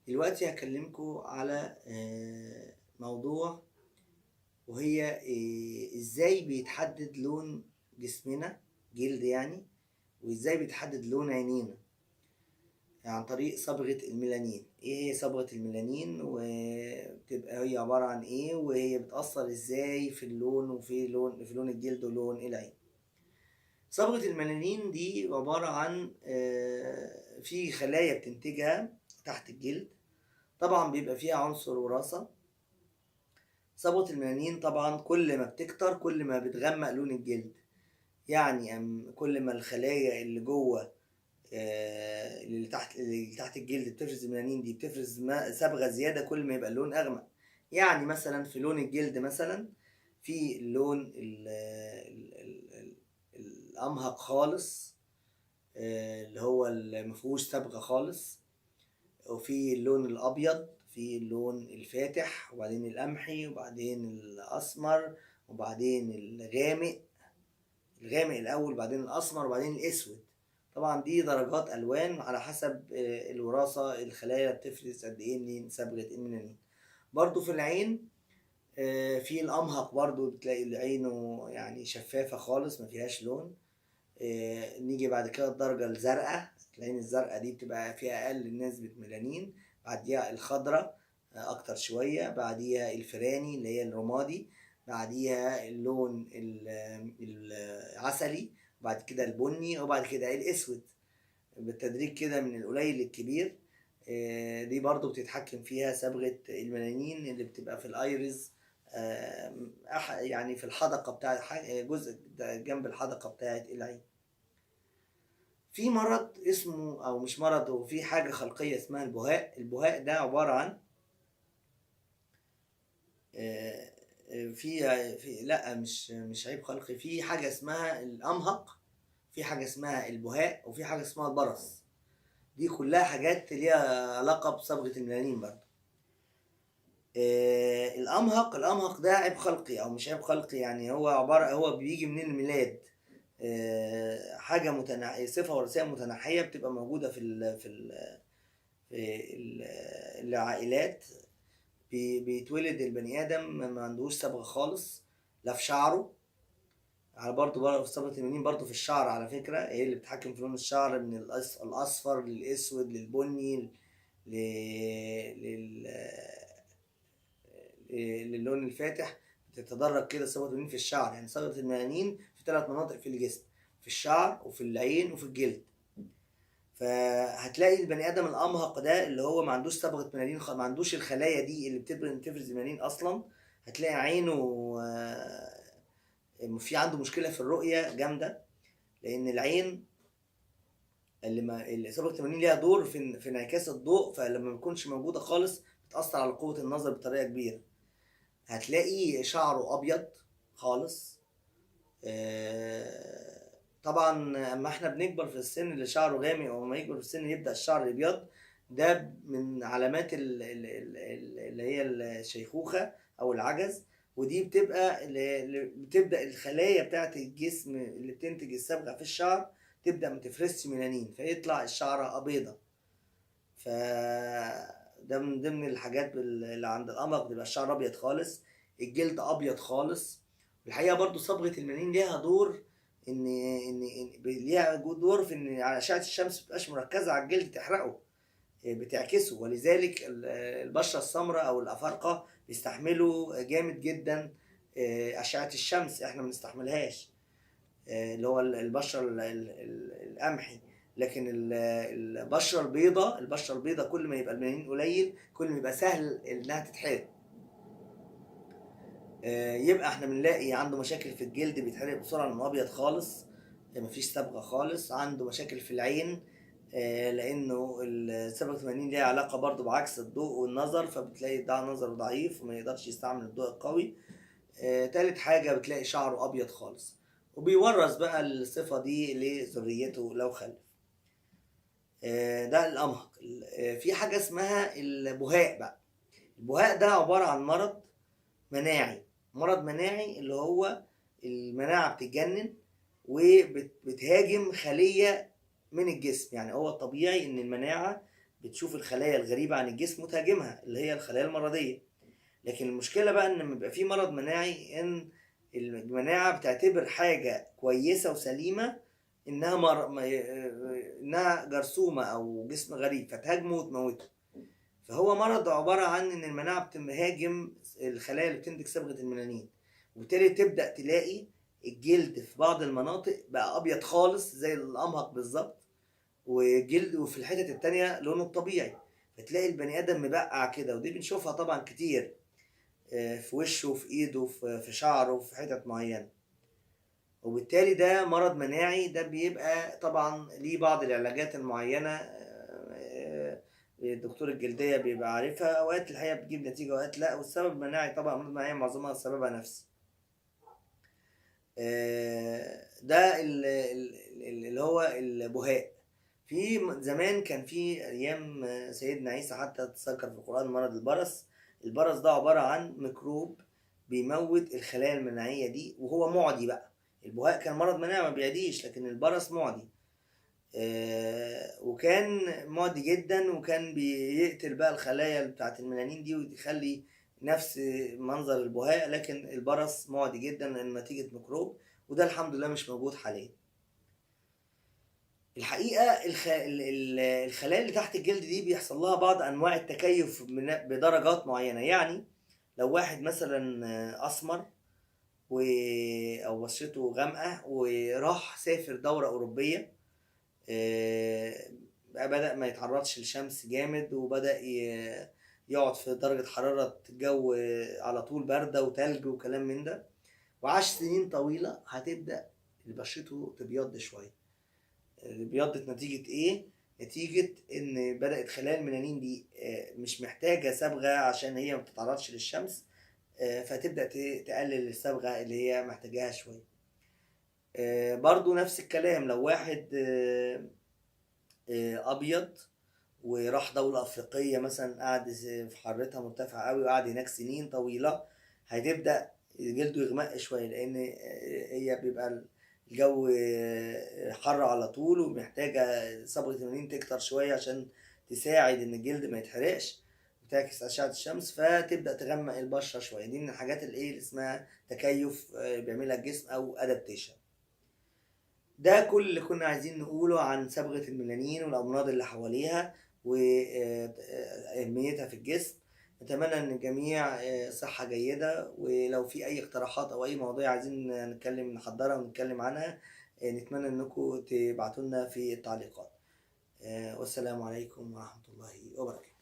دلوقتي هكلمكم على موضوع، وهي ازاي بيتحدد لون جسمنا، جلد يعني، وازاي بيتحدد لون عينينا عن طريق صبغة الميلانين. ايه هي صبغة الميلانين، وبتبقى هي عبارة عن ايه، وهي بتأثر ازاي في اللون في لون الجلد ولون العين. صبغة الميلانين دي عبارة عن في خلايا بتنتجها تحت الجلد. طبعا بيبقى فيها عنصر وراثة. صبغة الميلانين طبعا كل ما بتكتر كل ما بتغمق لون الجلد، يعني كل ما الخلايا اللي جوه اللي تحت الجلد بتفرز الميلانين دي بتفرز صبغة زيادة، كل ما يبقى اللون أغمق. يعني مثلا في لون الجلد، مثلا في اللون الأمهق خالص، اللي هو اللي مفيهوش صبغة خالص، وفي اللون الأبيض، في اللون الفاتح، وبعدين القمحي، وبعدين الأسمر، وبعدين الغامق الأول، وبعدين الأسمر، وبعدين الأسود. طبعا دي درجات ألوان على حسب الوراثة، الخلايا بتفرز قد إيه من صبغة الميلانين. برضو في العين، في الأمهق برضو بتلاقي عينه يعني شفافة خالص ما فيهاش لون. نيجي بعد كده الدرجة الزرقاء، العين الزرقاء دي بتبقى فيها أقل نسبة ميلانين. بعديها الخضراء أكتر شوية، بعديها الفراني اللي هي الرمادي، بعديها اللون العسلي، بعد كده البني، وبعد كده الأسود، بالتدريج كده من القليل للكبير. دي برضو بتتحكم فيها صبغة الميلانين اللي بتبقى في الأيريز، يعني في الحدقة بتاع جزء جنب الحدقة بتاعت العين. في مرض اسمه، او مش مرض، هو في حاجة خلقية اسمها البهاء. البهاء ده عبارة عن في لا، مش عيب خلقي. في حاجة اسمها الأمهق، في حاجة اسمها البهاء، وفي حاجة اسمها البرص. دي كلها حاجات ليها علاقة بصبغة الميلانين برضه. الأمهق ده عيب خلقي أو مش عيب خلقي، يعني هو بيجي من الميلاد. حاجة صفة وراثية متنحية بتبقى موجودة في العائلات. بيتولد البني آدم ما عندهوش صبغة خالص، لا في شعره. على برضه في صبغة الميلانين برضه في الشعر، على فكرة هي اللي بتتحكم في لون الشعر، من الأصفر للأسود للبني لل... للون الفاتح. بتتدرج كده صبغة الميلانين في الشعر. يعني صبغة الميلانين في 3 مناطق في الجسم: في الشعر، وفي العين، وفي الجلد. فهتلاقي البني ادم الامهق ده اللي هو ما عندوش صبغه ميلانين، ما عندوش الخلايا دي اللي بتفرز ميلانين اصلا. هتلاقي عينه في عنده مشكله في الرؤيه جامده، لان العين اللي صبغه الميلانين ليها دور في انعكاس الضوء، فلما ما بتكونش موجوده خالص بتاثر على قوه النظر بطريقه كبيره. هتلاقي شعره ابيض خالص. طبعا اما احنا بنكبر في السن اللي شعره غامق، او ما يكبر في السن يبدأ الشعر يبيض. ده من علامات اللي هي الشيخوخة او العجز. ودي بتبدأ الخلايا بتاعت الجسم اللي بتنتج الصبغة في الشعر تبدأ ما تفرزش ميلانين، فيطلع الشعر أبيضة. ف ده من ضمن الحاجات اللي عند القمر، بتبقى الشعر ابيض خالص، الجلد ابيض خالص. الحقيقه برضو صبغه الميلانين ليها دور، ليها دور في ان اشعه الشمس متبقاش مركزه على الجلد تحرقه، بتعكسه. ولذلك البشره السمراء او الافارقه بيستحملوا جامد جدا اشعه الشمس، احنا ما بنستحملهاش، اللي هو البشره القمحي. لكن البشره البيضاء كل ما يبقى الميلانين قليل كل ما يبقى سهل انها تتحرق. يبقى احنا بنلاقي عنده مشاكل في الجلد، بيتحرق بسرعه لانه ابيض خالص، مفيش صبغه خالص. عنده مشاكل في العين، لانه صبغه الميلانين ليها علاقه برضو بعكس الضوء والنظر، فبتلاقي ده نظره ضعيف وما يقدرش يستعمل الضوء القوي. تالت حاجه بتلاقي شعره ابيض خالص، وبيورث بقى الصفه دي لذريته لو خلف. ده الأمهق. في حاجة اسمها البهاء بقى. البهاء ده عبارة عن مرض مناعي اللي هو المناعة بتتجنن وبتهاجم خلية من الجسم. يعني هو الطبيعي إن المناعة بتشوف الخلايا الغريبة عن الجسم وتهاجمها، اللي هي الخلايا المرضية. لكن المشكلة بقى ان لما بيبقى في مرض مناعي، ان المناعة بتعتبر حاجة كويسة وسليمة انها انها جرثومة او جسم غريب، فتهاجمه وتموته. فهو مرض عبارة عن ان المناعة بتهاجم الخلايا اللي بتنتج صبغة الميلانين، وبالتالي تبدأ تلاقي الجلد في بعض المناطق بقى ابيض خالص زي الامهق بالظبط، وجلد وفي الحتت التانية لونه الطبيعي. فتلاقي البني ادم مبقع كده، ودي بنشوفها طبعا كتير في وشه وفي ايده وفي شعره وفي حتت معينة. وبالتالي ده مرض مناعي، ده بيبقى طبعا ليه بعض العلاجات المعينة، دكتور الجلدية بيبقى عارفها. اوقات الحقيقة بتجيب نتيجة اوقات لا، والسبب مناعي طبعا. امراض مناعية معظمها سببها نفسي. ده اللي هو البهاء. في زمان كان في ايام سيدنا عيسى حتى تذكر في القرآن مرض البرص. البرص ده عبارة عن ميكروب بيموت الخلايا المناعية دي، وهو معدي بقى. البهاء كان مرض مناعي ما بيعديش، لكن البرص معدي. وكان معدي جدا، وكان بيقتل بقى الخلايا بتاعت الميلانين دي ويخلي نفس منظر البهاء. لكن البرص معدي جدا لأن نتيجة ميكروب، وده الحمد لله مش موجود حاليا. الحقيقة الخلايا اللي تحت الجلد دي بيحصل لها بعض أنواع التكيف بدرجات معينة. يعني لو واحد مثلا أسمر أو بشرته غامقة وراح سافر دورة أوروبية، بقى بدأ ما يتعرضش للشمس جامد، وبدأ يقعد في درجة حرارة الجو على طول باردة وتلج وكلام من ده، وعاش سنين طويلة، هتبدأ بشرته تبيض شوية. بيضت نتيجة ايه؟ نتيجة ان بدأت خلايا الميلانين دي مش محتاجة صبغة عشان هي ما بتتعرضش للشمس، فتبدأ تقلل الصبغة اللي هي محتاجاها شوية. برضو نفس الكلام لو واحد ابيض وراح دولة افريقية مثلا، قعد في حرتها مرتفعة قوي وقعد هناك سنين طويلة، هتبدأ جلده يغمق شوية، لان هي بيبقى الجو حر على طول، ومحتاجة صبغة الميلانين تكتر شوية عشان تساعد ان الجلد ما يتحرقش وتعكس أشعة الشمس، فتبدأ تغمق البشرة شوية. دي من الحاجات اللي اسمها تكيف بيعملها الجسم او ادابتيشن. ده كل اللي كنا عايزين نقوله عن صبغة الميلانين والأمراض اللي حواليها وأهميتها في الجسم. نتمنى أن الجميع صحة جيدة، ولو في أي اقتراحات أو أي مواضيع عايزين نتكلم نحضرها ونتكلم عنها، نتمنى أنكم تبعتوا لنا في التعليقات. والسلام عليكم ورحمة الله وبركاته.